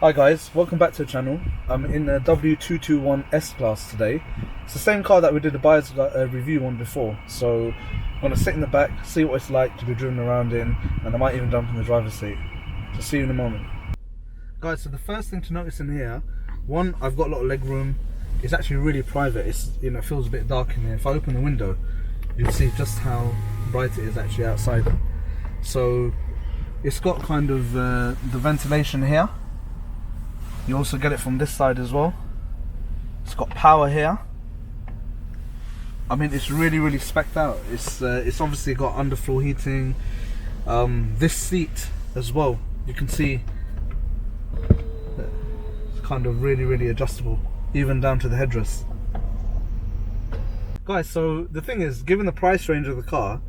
Hi guys, welcome back to the channel. I'm in a W221 S Class today. It's the same car that we did a buyer's review on before, so I'm going to sit in the back, see what it's like to be driven around in, and I might even jump in the driver's seat. So see you in a moment. Guys, so the first thing to notice in here, one, I've got a lot of leg room. It's actually really private. It's, you know, it feels a bit dark in here. If I open the window, you'll see just how bright it is actually outside. So it's got kind of the ventilation here. You also get it from this side as well. It's got power here. I mean, it's really specced out. It's obviously got underfloor heating. This seat as well, you can see it's kind of really adjustable, even down to the headrest. Guys, so the thing is, given the price range of the car,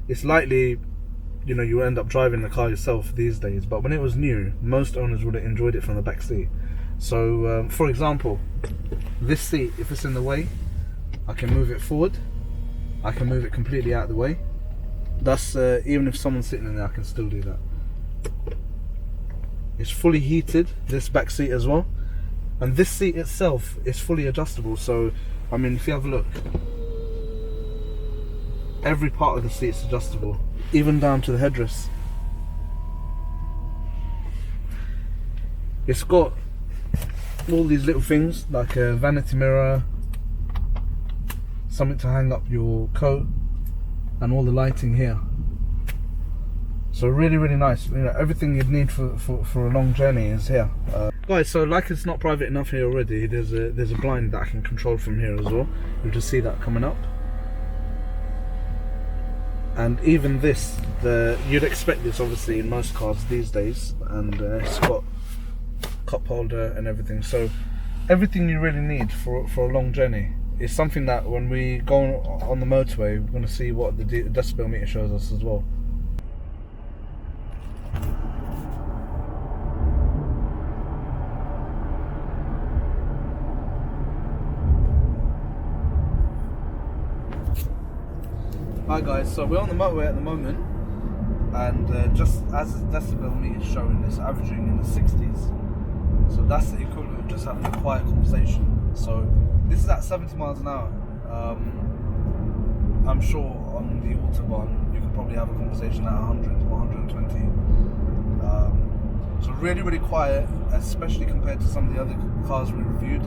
it's likely, you know, you end up driving the car yourself these days, but when it was new, most owners would have enjoyed it from the back seat. So for example, this seat, if it's in the way, I can move it forward, I can move it completely out of the way. That's even if someone's sitting in there, I can still do that. It's fully heated, this back seat as well, and this seat itself is fully adjustable. So I mean, if you have a look, every part of the seat is adjustable, even down to the headrest. It's got all these little things like a vanity mirror, something to hang up your coat, and all the lighting here. So really nice. You know, everything you'd need for a long journey is here. Guys, so like it's not private enough here already, there's a blind that I can control from here as well. You'll just see that coming up. And even this, you'd expect this obviously in most cars these days, and it's got cup holder and everything. So everything you really need for a long journey is something that when we go on the motorway, we're going to see what the decibel meter shows us as well. Hi guys, so we're on the motorway at the moment, and just as the decibel meter is showing, it's averaging in the 60s. So that's the equivalent of just having a quiet conversation. So this is at 70 miles an hour. I'm sure on the Autobahn you can probably have a conversation at 100 or 120. So really quiet, especially compared to some of the other cars we reviewed.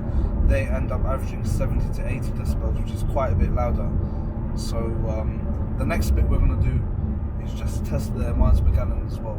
They end up averaging 70 to 80 decibels, which is quite a bit louder. So the next bit we're going to do is just test the miles per gallon as well.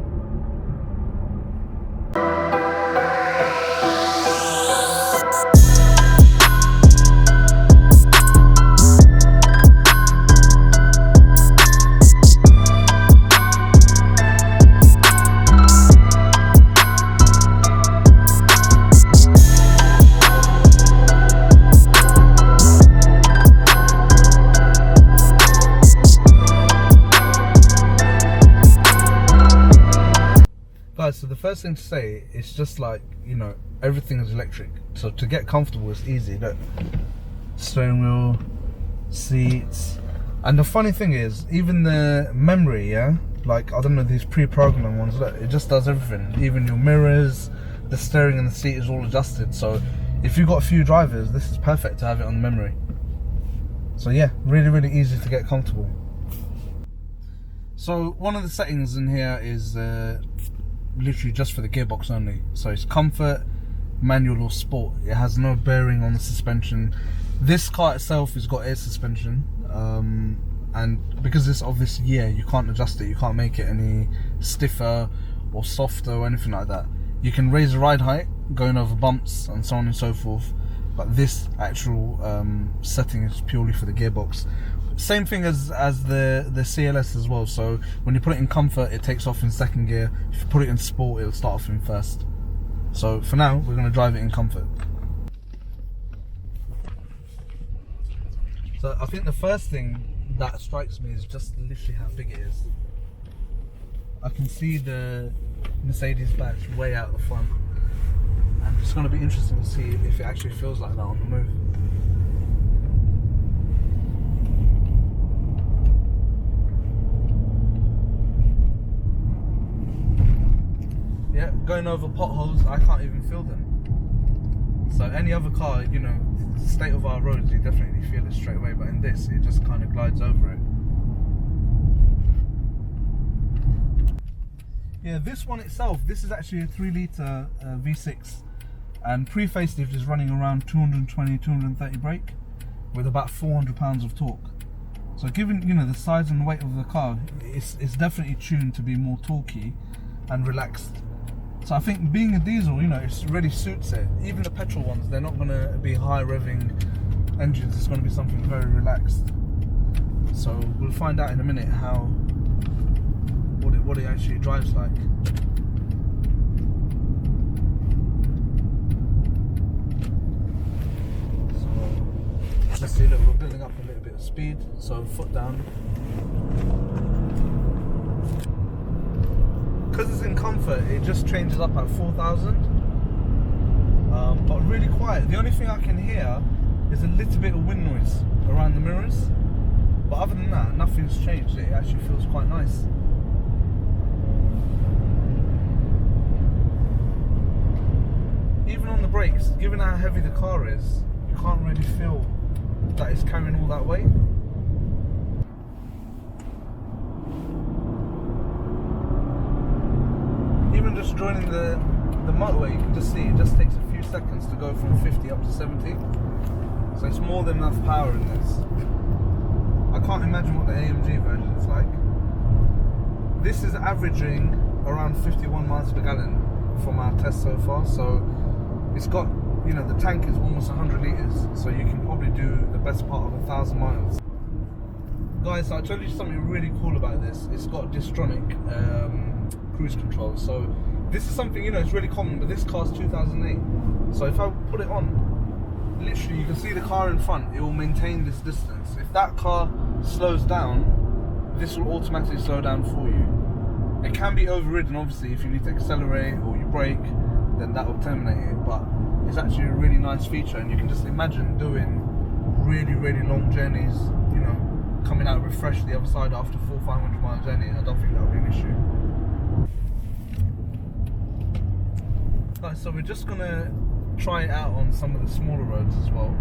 So the first thing to say is just like, you know, everything is electric, so to get comfortable is easy. Look, steering wheel, seats, and the funny thing is even the memory, yeah, like I don't know, these pre-programmed ones, look, it just does everything. Even your mirrors, the steering and the seat is all adjusted. So if you've got a few drivers, this is perfect to have it on the memory. So yeah, really easy to get comfortable. So one of the settings in here is literally just for the gearbox only. So it's comfort, manual or sport. It has no bearing on the suspension. This car itself has got air suspension, and and because it's of this year, you can't adjust it, you can't make it any stiffer or softer or anything like that. You can raise the ride height going over bumps and so on and so forth, but this actual setting is purely for the gearbox. Same thing as the CLS as well. So when you put it in comfort, it takes off in second gear. If you put it in sport, it'll start off in first. So for now, we're going to drive it in comfort. So I think the first thing that strikes me is just literally how big it is. I can see the Mercedes badge way out the front, and it's going to be interesting to see if it actually feels like that on the move. Yeah, going over potholes, I can't even feel them. So any other car, you know, state of our roads, you definitely feel it straight away, but in this, it just kind of glides over it. Yeah, this one itself, this is actually a 3-litre V6, and pre-facelift is running around 220, 230 brake with about 400 pounds of torque. So given, you know, the size and weight of the car, it's definitely tuned to be more torquey and relaxed. So I think being a diesel, you know, it really suits it. Even the petrol ones, they're not going to be high revving engines. It's going to be something very relaxed. So we'll find out in a minute what it actually drives like. So let's see, look, we're building up a little bit of speed. So foot down. Because it's in comfort, it just changes up at 4,000, but really quiet. The only thing I can hear is a little bit of wind noise around the mirrors, but other than that, nothing's changed. It actually feels quite nice. Even on the brakes, given how heavy the car is, you can't really feel that it's carrying all that weight. Even just joining the motorway, you can just see it just takes a few seconds to go from 50 up to 70. So it's more than enough power in this. I can't imagine what the AMG version is like. This is averaging around 51 miles per gallon from our test so far. So it's got, you know, the tank is almost 100 litres. So you can probably do the best part of 1,000 miles. Guys, I'll tell you something really cool about this. It's got Distronic cruise control. So this is something, you know, it's really common, but this car's 2008. So if I put it on, literally you can see the car in front, it will maintain this distance. If that car slows down, this will automatically slow down for you. It can be overridden, obviously, if you need to accelerate or you brake, then that will terminate it, but it's actually a really nice feature, and you can just imagine doing really, really long journeys, you know, coming out refreshed the other side after 400-500 mile journey. I don't think that will be an issue. Right, so we're just gonna try it out on some of the smaller roads as well.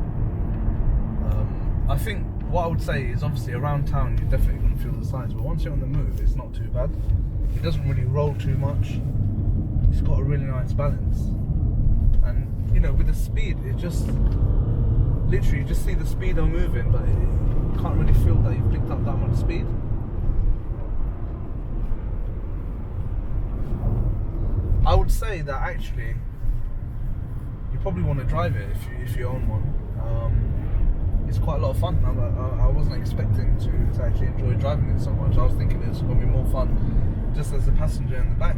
I think what I would say is, obviously around town you're definitely gonna feel the size, but once you're on the move, it's not too bad. It doesn't really roll too much. It's got a really nice balance, and you know, with the speed, it just literally you just see the speedo moving, but you can't really feel that you've picked up that much speed. I would say that actually you probably want to drive it if you own one. It's quite a lot of fun. I wasn't expecting to actually enjoy driving it so much. I was thinking it was going to be more fun just as a passenger in the back.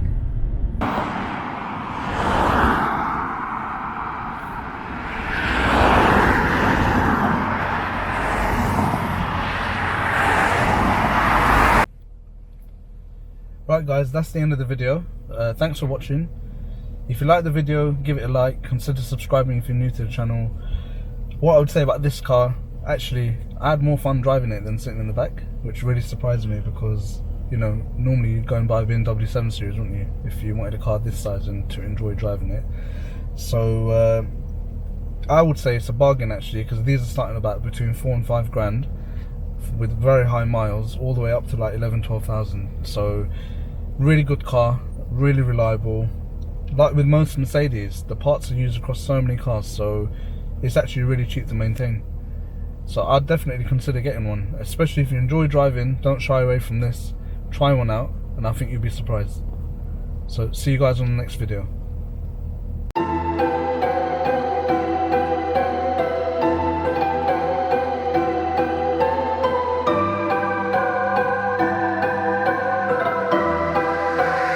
Right guys, that's the end of the video. Thanks for watching. If you like the video, give it a like, consider subscribing if you're new to the channel. What I would say about this car, actually, I had more fun driving it than sitting in the back, which really surprised me because, you know, normally you'd go and buy a BMW 7 Series, wouldn't you, if you wanted a car this size and to enjoy driving it. So I would say it's a bargain actually, because these are starting about between 4 and 5 grand with very high miles, all the way up to like 11,000-12,000. So really good car, really reliable. Like with most Mercedes, the parts are used across so many cars, so it's actually really cheap to maintain. So I'd definitely consider getting one, especially if you enjoy driving. Don't shy away from this. Try one out, and I think you'll be surprised. So see you guys on the next video.